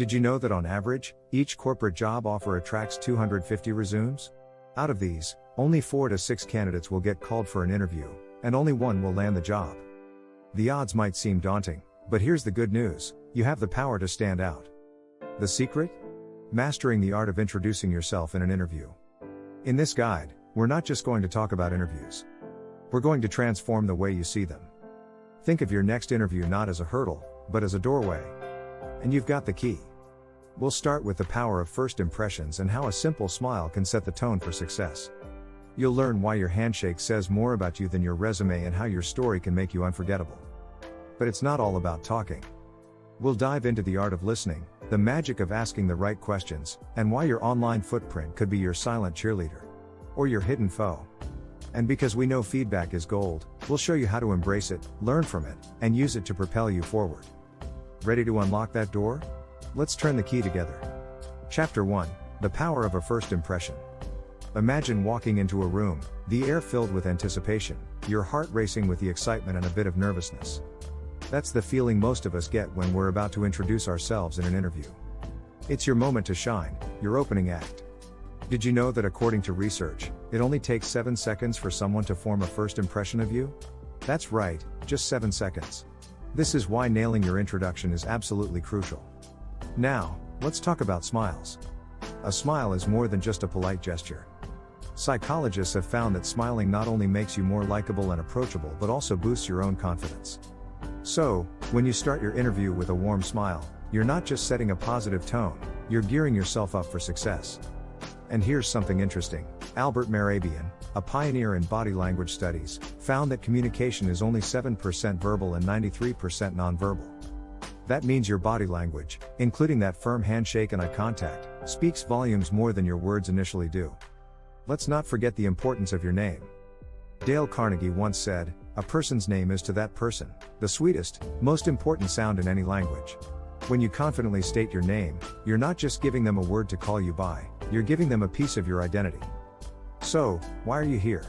Did you know that on average, each corporate job offer attracts 250 resumes? Out of these, only 4 to 6 candidates will get called for an interview, and only one will land the job. The odds might seem daunting, but here's the good news: you have the power to stand out. The secret? Mastering the art of introducing yourself in an interview. In this guide, we're not just going to talk about interviews. We're going to transform the way you see them. Think of your next interview not as a hurdle, but as a doorway. And you've got the key. We'll start with the power of first impressions and how a simple smile can set the tone for success. You'll learn why your handshake says more about you than your resume and how your story can make you unforgettable. But it's not all about talking. We'll dive into the art of listening, the magic of asking the right questions, and why your online footprint could be your silent cheerleader. Or your hidden foe. And because we know feedback is gold, we'll show you how to embrace it, learn from it, and use it to propel you forward. Ready to unlock that door? Let's turn the key together. Chapter 1: The Power of a First Impression. Imagine walking into a room, the air filled with anticipation, your heart racing with the excitement and a bit of nervousness. That's the feeling most of us get when we're about to introduce ourselves in an interview. It's your moment to shine, your opening act. Did you know that according to research, it only takes 7 seconds for someone to form a first impression of you? That's right, just 7 seconds. This is why nailing your introduction is absolutely crucial. Now, let's talk about smiles. A smile is more than just a polite gesture. Psychologists have found that smiling not only makes you more likable and approachable but also boosts your own confidence. So, when you start your interview with a warm smile, you're not just setting a positive tone, you're gearing yourself up for success. And here's something interesting. Albert Mehrabian, a pioneer in body language studies, found that communication is only 7% verbal and 93% nonverbal. That means your body language, including that firm handshake and eye contact, speaks volumes more than your words initially do. Let's not forget the importance of your name. Dale Carnegie once said, "A person's name is to that person the sweetest, most important sound in any language." When you confidently state your name, you're not just giving them a word to call you by, you're giving them a piece of your identity. So, why are you here?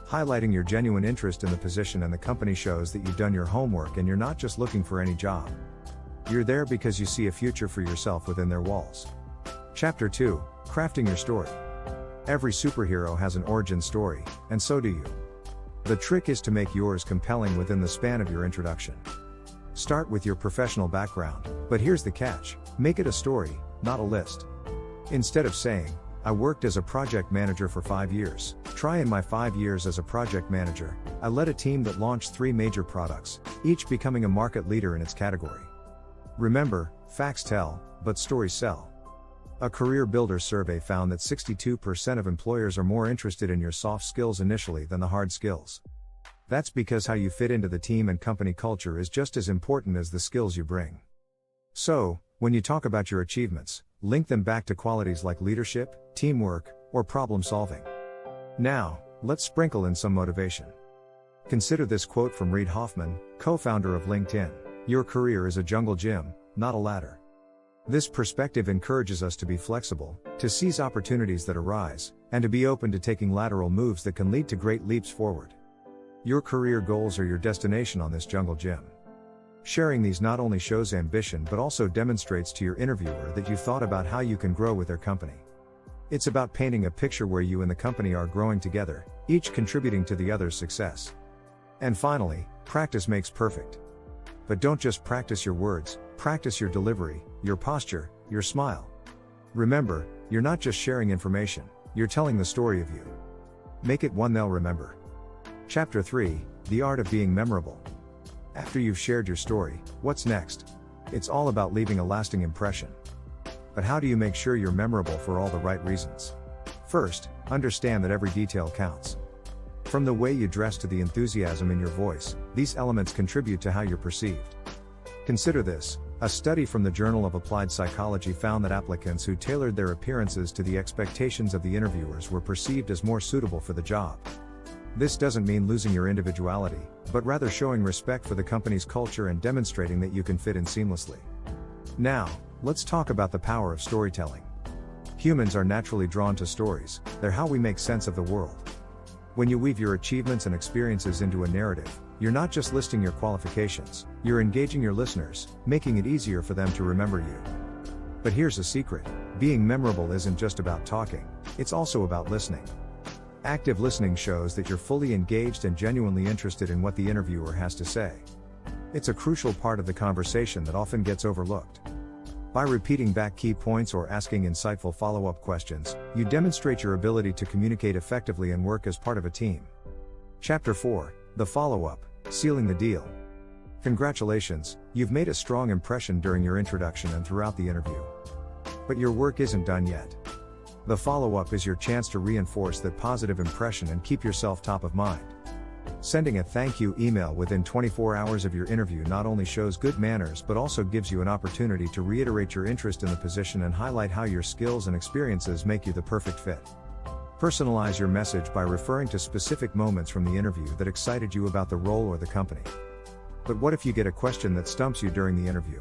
Highlighting your genuine interest in the position and the company shows that you've done your homework and you're not just looking for any job. You're there because you see a future for yourself within their walls. Chapter 2: Crafting Your Story. Every superhero has an origin story, and so do you. The trick is to make yours compelling within the span of your introduction. Start with your professional background, but here's the catch: make it a story, not a list. Instead of saying, "I worked as a project manager for 5 years, try in my 5 years as a project manager, I led a team that launched 3 major products, each becoming a market leader in its category." Remember, facts tell, but stories sell. A Career Builder survey found that 62% of employers are more interested in your soft skills initially than the hard skills. That's because how you fit into the team and company culture is just as important as the skills you bring. So, when you talk about your achievements, link them back to qualities like leadership, teamwork, or problem solving. Now, let's sprinkle in some motivation. Consider this quote from Reid Hoffman, co-founder of LinkedIn: "Your career is a jungle gym, not a ladder." This perspective encourages us to be flexible, to seize opportunities that arise, and to be open to taking lateral moves that can lead to great leaps forward. Your career goals are your destination on this jungle gym. Sharing these not only shows ambition but also demonstrates to your interviewer that you've thought about how you can grow with their company. It's about painting a picture where you and the company are growing together, each contributing to the other's success. And finally, practice makes perfect. But don't just practice your words, practice your delivery, your posture, your smile. Remember, you're not just sharing information, you're telling the story of you. Make it one they'll remember. Chapter 3: The Art of Being Memorable. After you've shared your story, what's next? It's all about leaving a lasting impression. But how do you make sure you're memorable for all the right reasons? First, understand that every detail counts. From the way you dress to the enthusiasm in your voice, these elements contribute to how you're perceived. Consider this: a study from the Journal of Applied Psychology found that applicants who tailored their appearances to the expectations of the interviewers were perceived as more suitable for the job. This doesn't mean losing your individuality, but rather showing respect for the company's culture and demonstrating that you can fit in seamlessly. Now, let's talk about the power of storytelling. Humans are naturally drawn to stories, they're how we make sense of the world. When you weave your achievements and experiences into a narrative, you're not just listing your qualifications, you're engaging your listeners, making it easier for them to remember you. But here's a secret: being memorable isn't just about talking, it's also about listening. Active listening shows that you're fully engaged and genuinely interested in what the interviewer has to say. It's a crucial part of the conversation that often gets overlooked. By repeating back key points or asking insightful follow-up questions, you demonstrate your ability to communicate effectively and work as part of a team. Chapter 4: The Follow-Up, Sealing the Deal. Congratulations, you've made a strong impression during your introduction and throughout the interview. But your work isn't done yet. The follow-up is your chance to reinforce that positive impression and keep yourself top of mind. Sending a thank you email within 24 hours of your interview not only shows good manners but also gives you an opportunity to reiterate your interest in the position and highlight how your skills and experiences make you the perfect fit. Personalize your message by referring to specific moments from the interview that excited you about the role or the company. But what if you get a question that stumps you during the interview?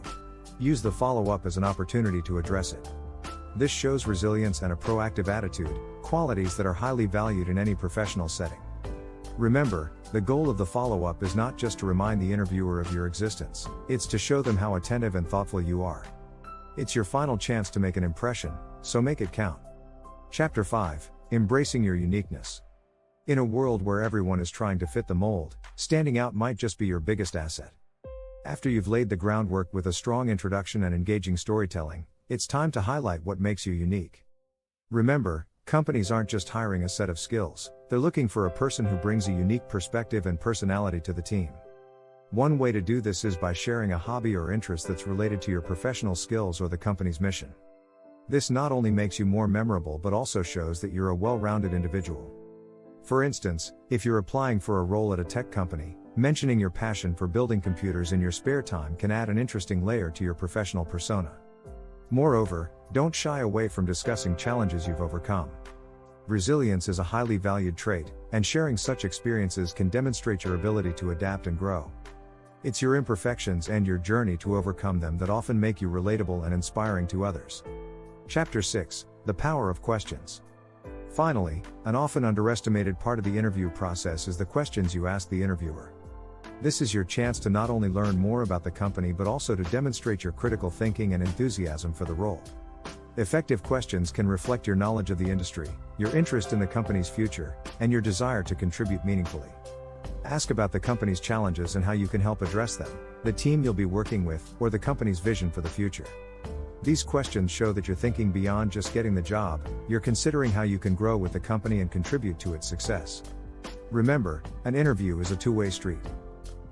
Use the follow-up as an opportunity to address it. This shows resilience and a proactive attitude, qualities that are highly valued in any professional setting. Remember, the goal of the follow-up is not just to remind the interviewer of your existence, it's to show them how attentive and thoughtful you are. It's your final chance to make an impression, so make it count. Chapter 5: Embracing Your Uniqueness. In a world where everyone is trying to fit the mold, standing out might just be your biggest asset. After you've laid the groundwork with a strong introduction and engaging storytelling, it's time to highlight what makes you unique. Remember, companies aren't just hiring a set of skills, they're looking for a person who brings a unique perspective and personality to the team. One way to do this is by sharing a hobby or interest that's related to your professional skills or the company's mission. This not only makes you more memorable but also shows that you're a well-rounded individual. For instance, if you're applying for a role at a tech company, mentioning your passion for building computers in your spare time can add an interesting layer to your professional persona. Moreover, don't shy away from discussing challenges you've overcome. Resilience is a highly valued trait, and sharing such experiences can demonstrate your ability to adapt and grow. It's your imperfections and your journey to overcome them that often make you relatable and inspiring to others. Chapter 6: The Power of Questions. Finally, an often underestimated part of the interview process is the questions you ask the interviewer. This is your chance to not only learn more about the company but also to demonstrate your critical thinking and enthusiasm for the role. Effective questions can reflect your knowledge of the industry, your interest in the company's future, and your desire to contribute meaningfully. Ask about the company's challenges and how you can help address them, the team you'll be working with, or the company's vision for the future. These questions show that you're thinking beyond just getting the job, you're considering how you can grow with the company and contribute to its success. Remember, an interview is a two-way street.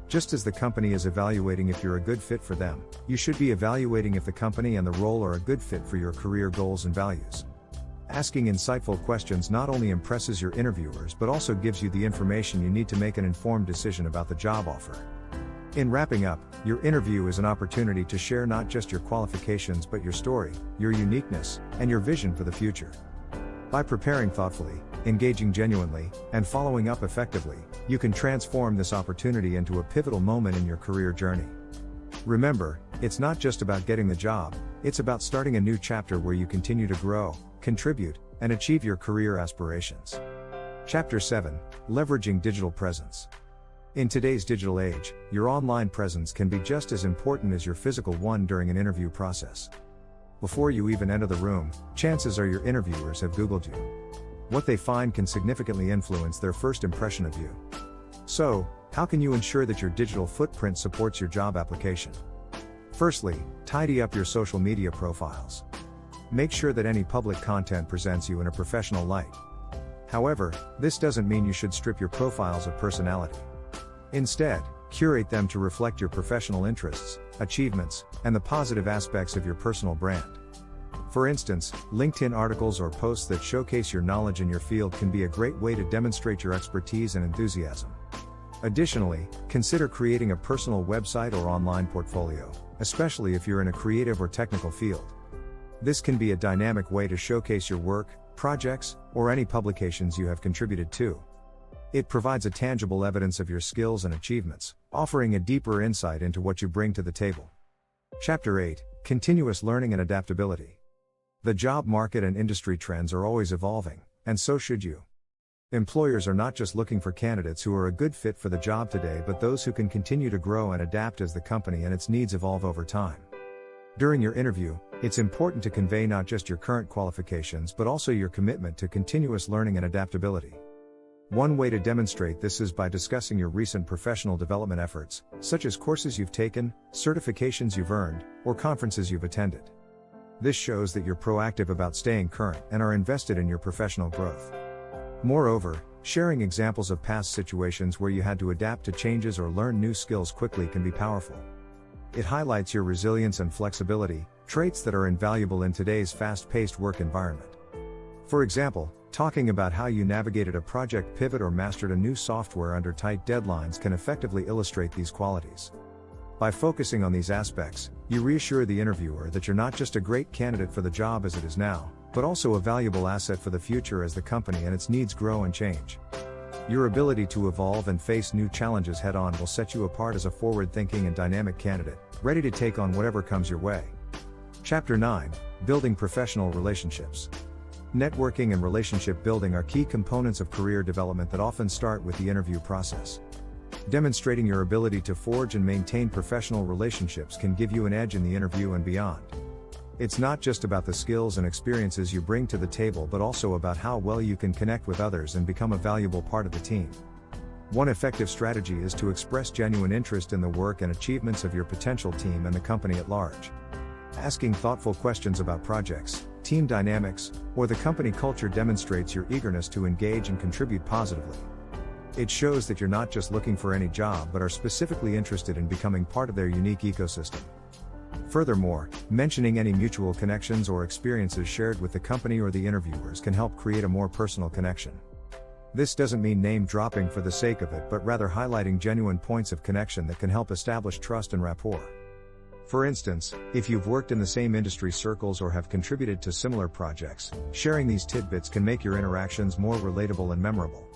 Just as the company is evaluating if you're a good fit for them, you should be evaluating if the company and the role are a good fit for your career goals and values. Asking insightful questions not only impresses your interviewers but also gives you the information you need to make an informed decision about the job offer. In wrapping up, your interview is an opportunity to share not just your qualifications but your story, your uniqueness, and your vision for the future. By preparing thoughtfully, engaging genuinely, and following up effectively, you can transform this opportunity into a pivotal moment in your career journey. Remember, it's not just about getting the job, it's about starting a new chapter where you continue to grow, contribute, and achieve your career aspirations. Chapter 7: Leveraging Digital Presence. In today's digital age, your online presence can be just as important as your physical one during an interview process. Before you even enter the room, chances are your interviewers have Googled you. What they find can significantly influence their first impression of you. So, how can you ensure that your digital footprint supports your job application? Firstly, tidy up your social media profiles. Make sure that any public content presents you in a professional light. However, this doesn't mean you should strip your profiles of personality. Instead, curate them to reflect your professional interests, achievements, and the positive aspects of your personal brand. For instance, LinkedIn articles or posts that showcase your knowledge in your field can be a great way to demonstrate your expertise and enthusiasm. Additionally, consider creating a personal website or online portfolio, especially if you're in a creative or technical field. This can be a dynamic way to showcase your work, projects, or any publications you have contributed to. It provides a tangible evidence of your skills and achievements, offering a deeper insight into what you bring to the table. Chapter 8: Continuous Learning and Adaptability. The job market and industry trends are always evolving, and so should you. Employers are not just looking for candidates who are a good fit for the job today but those who can continue to grow and adapt as the company and its needs evolve over time. During your interview, It's important to convey not just your current qualifications but also your commitment to continuous learning and adaptability. One way to demonstrate this is by discussing your recent professional development efforts, such as courses you've taken, certifications you've earned, or conferences you've attended. This shows that you're proactive about staying current and are invested in your professional growth. Moreover, sharing examples of past situations where you had to adapt to changes or learn new skills quickly can be powerful. It highlights your resilience and flexibility, traits that are invaluable in today's fast-paced work environment. For example, talking about how you navigated a project pivot or mastered a new software under tight deadlines can effectively illustrate these qualities. By focusing on these aspects, you reassure the interviewer that you're not just a great candidate for the job as it is now, but also a valuable asset for the future as the company and its needs grow and change. Your ability to evolve and face new challenges head-on will set you apart as a forward-thinking and dynamic candidate, ready to take on whatever comes your way. Chapter 9: Building Professional Relationships. Networking and relationship building are key components of career development that often start with the interview process. Demonstrating your ability to forge and maintain professional relationships can give you an edge in the interview and beyond. It's not just about the skills and experiences you bring to the table but also about how well you can connect with others and become a valuable part of the team. One effective strategy is to express genuine interest in the work and achievements of your potential team and the company at large. Asking thoughtful questions about projects, team dynamics, or the company culture demonstrates your eagerness to engage and contribute positively. It shows that you're not just looking for any job but are specifically interested in becoming part of their unique ecosystem. Furthermore, mentioning any mutual connections or experiences shared with the company or the interviewers can help create a more personal connection. This doesn't mean name dropping for the sake of it but rather highlighting genuine points of connection that can help establish trust and rapport. For instance, if you've worked in the same industry circles or have contributed to similar projects, sharing these tidbits can make your interactions more relatable and memorable.